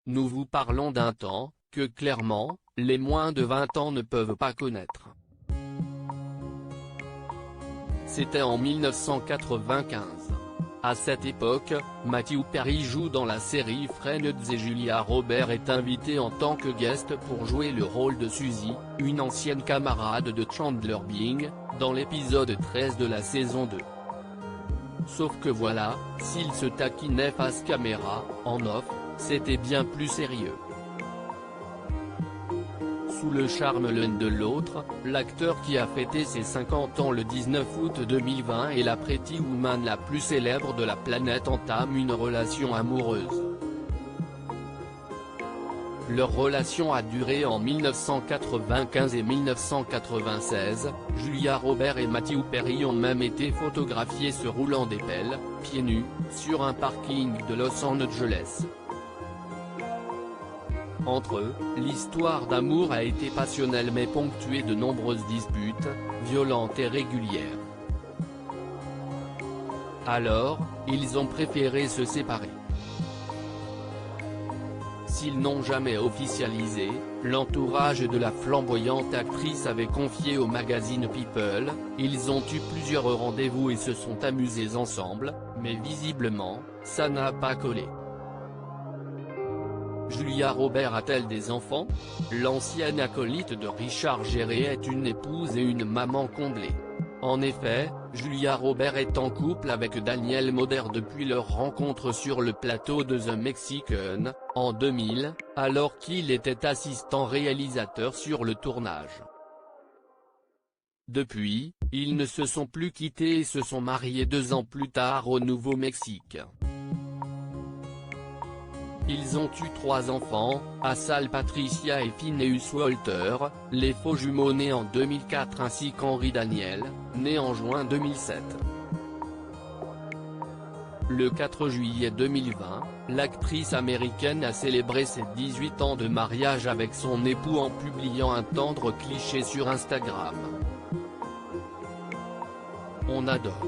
nous vous parlons d'un temps, que clairement, les moins de 20 ans ne peuvent pas connaître. C'était en 1995. À cette époque, Matthew Perry joue dans la série Friends et Julia Roberts est invitée en tant que guest pour jouer le rôle de Suzy, une ancienne camarade de Chandler Bing, dans l'épisode 13 de la saison 2. Sauf que voilà, s'ils se taquinaient face caméra, en off, c'était bien plus sérieux. Sous le charme l'un de l'autre, l'acteur qui a fêté ses 50 ans le 19 août 2020 et la Pretty Woman la plus célèbre de la planète entame une relation amoureuse. Leur relation a duré en 1995 et 1996, Julia Roberts et Matthew Perry ont même été photographiés se roulant des pelles, pieds nus, sur un parking de Los Angeles. Entre eux, l'histoire d'amour a été passionnelle mais ponctuée de nombreuses disputes, violentes et régulières. Alors, ils ont préféré se séparer. S'ils n'ont jamais officialisé, l'entourage de la flamboyante actrice avait confié au magazine People, ils ont eu plusieurs rendez-vous et se sont amusés ensemble, mais visiblement, ça n'a pas collé. Julia Roberts a-t-elle des enfants? L'ancienne acolyte de Richard Gere est une épouse et une maman comblée. En effet, Julia Roberts est en couple avec Daniel Moder depuis leur rencontre sur le plateau de The Mexican, en 2000, alors qu'il était assistant réalisateur sur le tournage. Depuis, ils ne se sont plus quittés et se sont mariés 2 ans plus tard au Nouveau-Mexique. Ils ont eu 3 enfants, Asal Patricia et Phineas Walter, les faux jumeaux nés en 2004 ainsi qu'Henry Daniel, né en juin 2007. Le 4 juillet 2020, l'actrice américaine a célébré ses 18 ans de mariage avec son époux en publiant un tendre cliché sur Instagram. On adore.